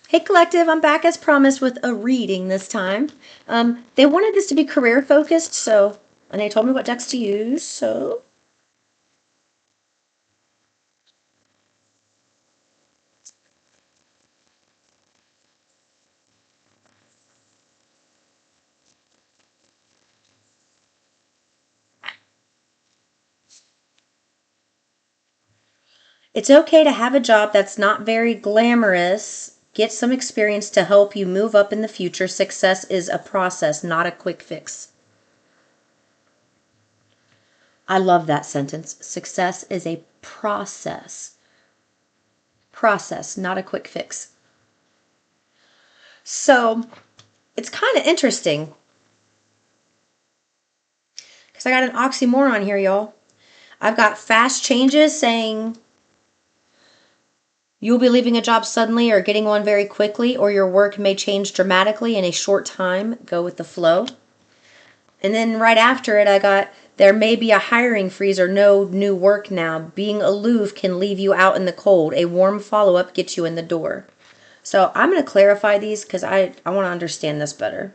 Hey Collective, I'm back as promised with a reading this time. They wanted this to be career focused, and they told me what decks to use, so. It's okay to have a job that's not very glamorous. Get some experience to help you move up in the future. Success is a process, not a quick fix. I love that sentence. Success is a process. Process, not a quick fix. So it's kind of interesting because I got an oxymoron here, y'all. I've got fast changes saying you'll be leaving a job suddenly or getting one very quickly, or your work may change dramatically in a short time. Go with the flow. And then right after it, I got there may be a hiring freeze or no new work now. Being aloof can leave you out in the cold. A warm follow up gets you in the door. So I'm going to clarify these because I want to understand this better.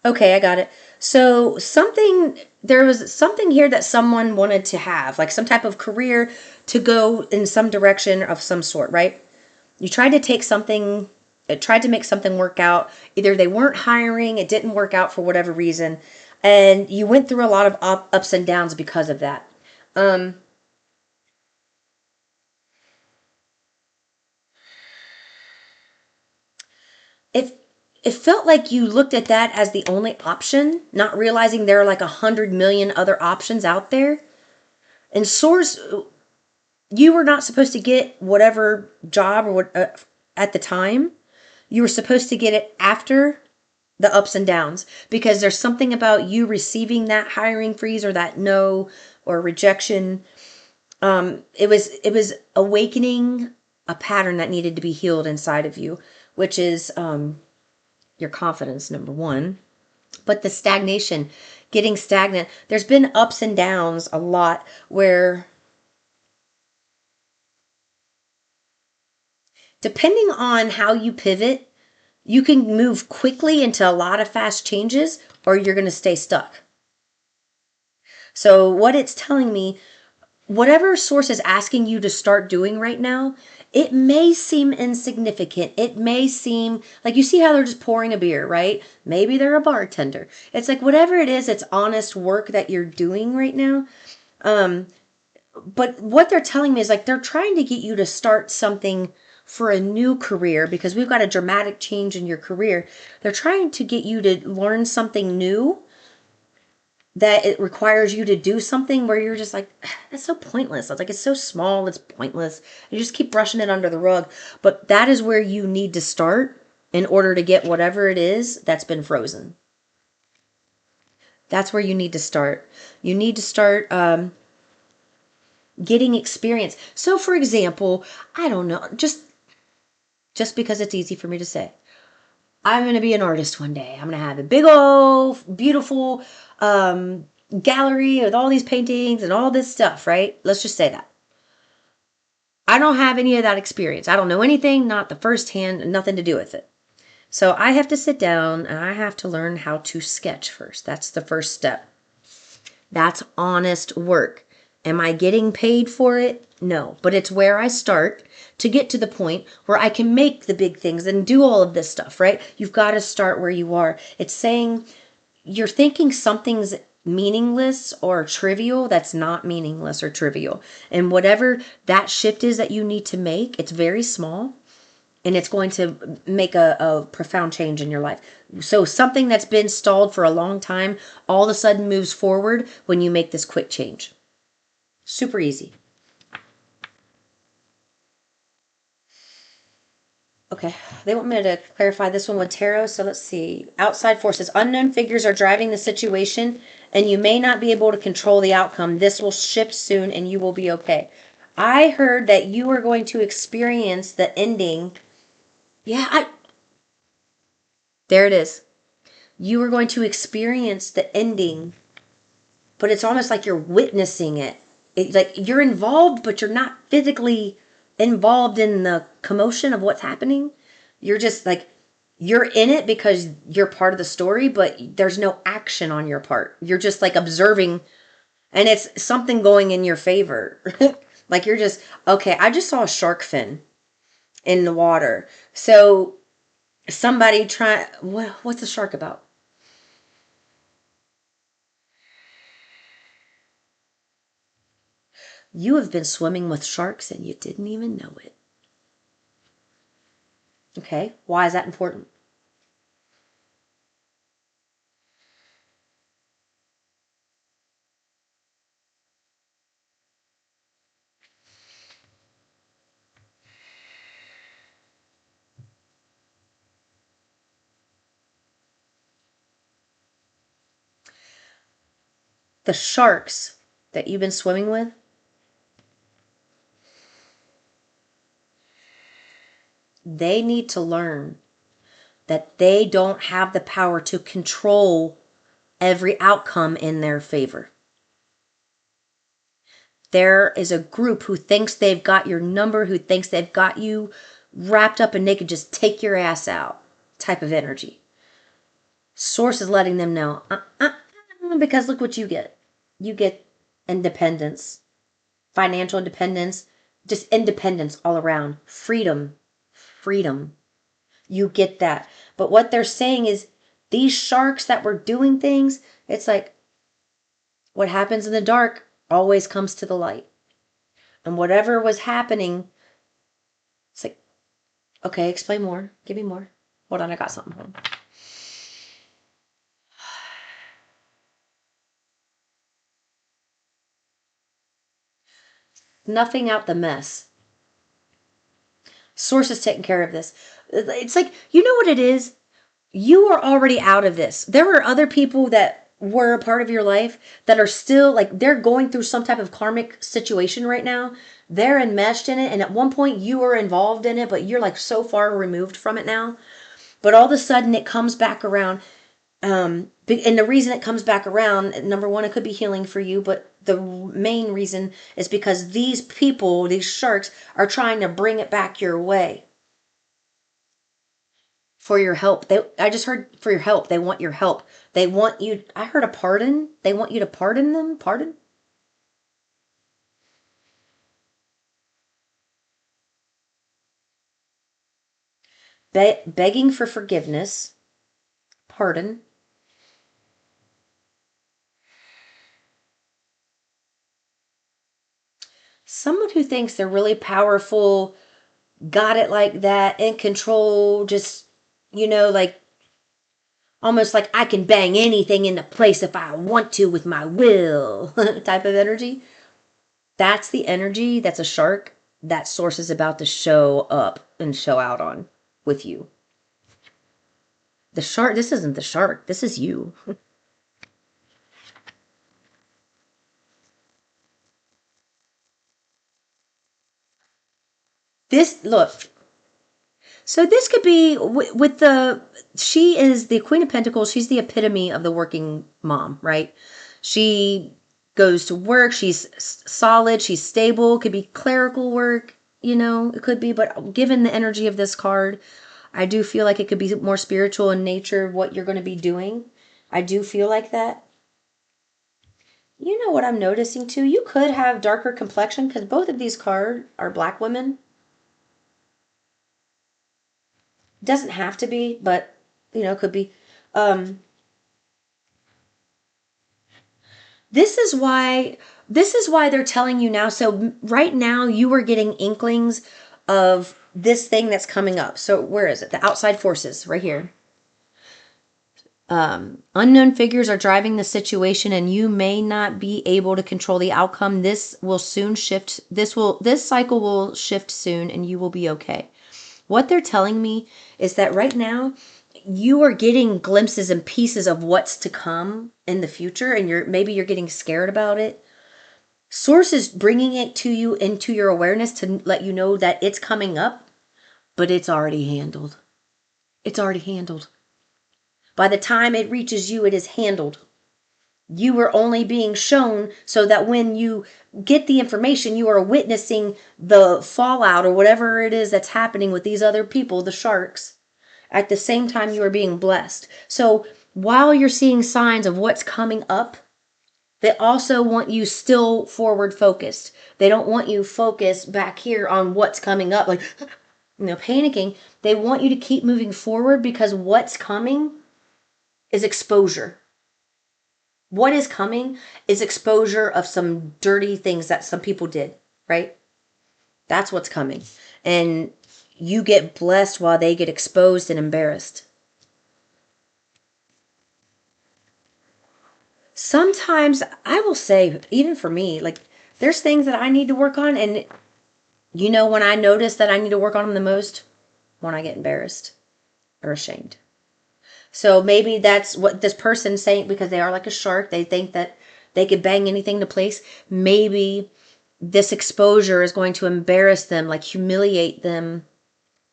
Okay, I got it. So there was something here that someone wanted to have, like some type of career to go in some direction of some sort, right? You tried to take something, it tried to make something work out. Either they weren't hiring, it didn't work out for whatever reason, and you went through a lot of ups and downs because of that. Um, it it felt like you looked at that as the only option, not realizing there are like 100 million other options out there. And source, you were not supposed to get whatever job or what at the time. You were supposed to get it after the ups and downs because there's something about you receiving that hiring freeze or that no or rejection. It was awakening a pattern that needed to be healed inside of you, which is your confidence, number one. But the stagnation, getting stagnant. There's been ups and downs a lot where, depending on how you pivot, you can move quickly into a lot of fast changes or you're going to stay stuck. So, what it's telling me, whatever source is asking you to start doing right now, it may seem insignificant. It may seem like you see how they're just pouring a beer, right? Maybe they're a bartender. It's like whatever it is, it's honest work that you're doing right now. Um, but what they're telling me is like they're trying to get you to start something for a new career because we've got a dramatic change in your career. They're trying to get you to learn something new that it requires you to do something where you're just like, that's so pointless. It's like, it's so small, it's pointless. You just keep brushing it under the rug. But that is where you need to start in order to get whatever it is that's been frozen. That's where you need to start. You need to start getting experience. So, for example, I don't know, just because it's easy for me to say, I'm going to be an artist one day. I'm going to have a big old beautiful gallery with all these paintings and all this stuff, right? Let's just say that. I don't have any of that experience. I don't know anything, not the first hand, nothing to do with it. So I have to sit down and I have to learn how to sketch first. That's the first step. That's honest work. Am I getting paid for it? No, but it's where I start to get to the point where I can make the big things and do all of this stuff, right? You've got to start where you are. It's saying you're thinking something's meaningless or trivial that's not meaningless or trivial. And whatever that shift is that you need to make, it's very small and it's going to make a profound change in your life. So something that's been stalled for a long time all of a sudden moves forward when you make this quick change. Super easy. Okay, they want me to clarify this one with tarot. So let's see. Outside forces, unknown figures are driving the situation, and you may not be able to control the outcome. This will shift soon, and you will be okay. I heard that you are going to experience the ending. Yeah, there it is. You are going to experience the ending, but it's almost like you're witnessing it. It's like you're involved, but you're not physically involved in the commotion of what's happening. You're just like, you're in it because you're part of the story, but there's no action on your part. You're just like observing, and it's something going in your favor. Like you're just, okay, I just saw a shark fin in the water. So somebody what's the shark about? You have been swimming with sharks and you didn't even know it. Okay, why is that important? The sharks that you've been swimming with, they need to learn that they don't have the power to control every outcome in their favor. There is a group who thinks they've got your number, who thinks they've got you wrapped up and they could just take your ass out type of energy. Source is letting them know, because look what you get. You get independence, financial independence, just independence all around. Freedom. Freedom. You get that. But what they're saying is these sharks that were doing things, it's like what happens in the dark always comes to the light. And whatever was happening, it's like, okay, explain more. Give me more. Hold on, I got something. Hold on. Nothing out the mess. Source is taking care of this. It's like, you know what it is? You are already out of this. There are other people that were a part of your life that are still like they're going through some type of karmic situation right now. They're enmeshed in it, and at one point you were involved in it, but you're like so far removed from it now. But all of a sudden it comes back around. And the reason it comes back around, number one, it could be healing for you, but the main reason is because these people, these sharks, are trying to bring it back your way for your help. I just heard for your help. They want your help. They want you. I heard a pardon. They want you to pardon them. Pardon? Begging for forgiveness. Pardon. Someone who thinks they're really powerful, got it like that, in control, just, like almost like I can bang anything into place if I want to with my will type of energy. That's the energy that's a shark that source is about to show up and show out on with you. The shark, this isn't the shark, this is you. This, look, so this could be with she is the Queen of Pentacles. She's the epitome of the working mom, right? She goes to work. She's solid. She's stable. Could be clerical work, it could be. But given the energy of this card, I do feel like it could be more spiritual in nature, what you're going to be doing. I do feel like that. You know what I'm noticing too? You could have darker complexion because both of these cards are black women. Doesn't have to be, but could be. Um, this is why they're telling you now. So right now you are getting inklings of this thing that's coming up. So where is it? The outside forces right here. Unknown figures are driving the situation and you may not be able to control the outcome. This will soon shift. This cycle will shift soon and you will be okay. What they're telling me is that right now you are getting glimpses and pieces of what's to come in the future, and maybe you're getting scared about it. Source is bringing it to you into your awareness to let you know that it's coming up, but it's already handled. It's already handled. By the time it reaches you, it is handled. You were only being shown so that when you get the information, you are witnessing the fallout or whatever it is that's happening with these other people, the sharks. At the same time, you are being blessed. So while you're seeing signs of what's coming up, they also want you still forward focused. They don't want you focused back here on what's coming up, like, panicking. They want you to keep moving forward because what's coming is exposure. What is coming is exposure of some dirty things that some people did, right? That's what's coming. And you get blessed while they get exposed and embarrassed. Sometimes I will say, even for me, like there's things that I need to work on. And when I notice that I need to work on them the most, when I get embarrassed or ashamed. So maybe that's what this person's saying because they are like a shark. They think that they could bang anything to place. Maybe this exposure is going to embarrass them, like humiliate them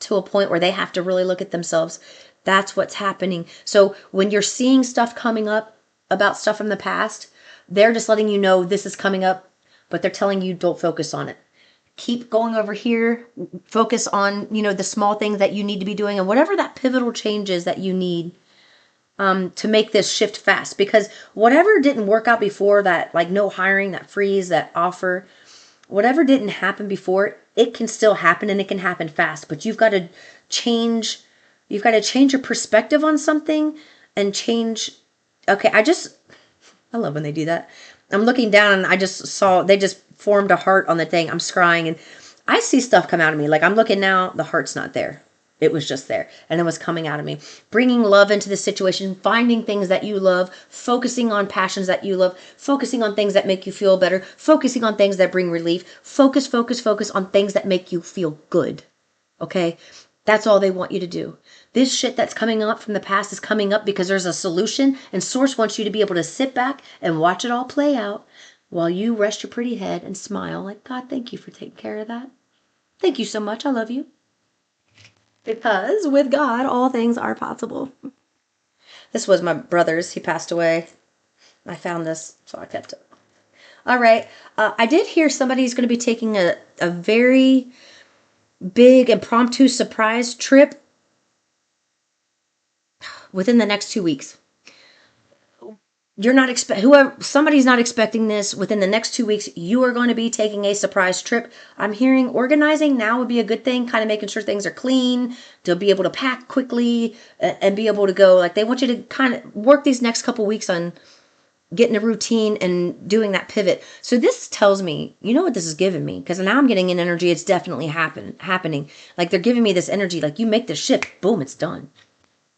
to a point where they have to really look at themselves. That's what's happening. So when you're seeing stuff coming up about stuff from the past, they're just letting you know this is coming up, but they're telling you don't focus on it. Keep going over here, focus on, the small things that you need to be doing and whatever that pivotal change is that you need to make this shift fast. Because whatever didn't work out before, that like no hiring, that freeze, that offer, whatever didn't happen before, it can still happen and it can happen fast. But you've got to change your perspective on something and change. Okay, I love when they do that. I'm looking down and I just saw they just formed a heart on the thing. I'm scrying and I see stuff come out of me. Like I'm looking now, the heart's not there. It was just there and it was coming out of me. Bringing love into the situation, finding things that you love, focusing on passions that you love, focusing on things that make you feel better, focusing on things that bring relief. Focus on things that make you feel good. Okay? That's all they want you to do. This shit that's coming up from the past is coming up because there's a solution, and Source wants you to be able to sit back and watch it all play out while you rest your pretty head and smile like, God, thank you for taking care of that. Thank you so much. I love you. Because with God, all things are possible. This was my brother's. He passed away. I found this, so I kept it. All right. I did hear somebody's going to be taking a very big impromptu surprise trip within the next 2 weeks. Somebody's not expecting this within the next 2 weeks. You are going to be taking a surprise trip. I'm hearing organizing now would be a good thing, kind of making sure things are clean, to be able to pack quickly and be able to go. Like they want you to kind of work these next couple weeks on getting a routine and doing that pivot. So this tells me, you know what this is giving me? Because now I'm getting an energy. It's definitely happening. Like they're giving me this energy. Like you make the shift, boom, it's done.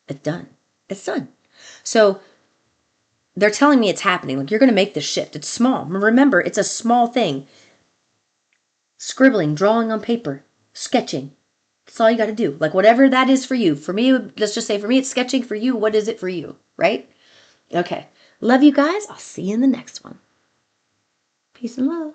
It's done. It's done. So they're telling me it's happening. Like you're going to make this shift. It's small. Remember, it's a small thing. Scribbling, drawing on paper, sketching. That's all you got to do. Like whatever that is for you. For me, let's just say for me, it's sketching. For you, what is it for you? Right? Okay. Love you guys. I'll see you in the next one. Peace and love.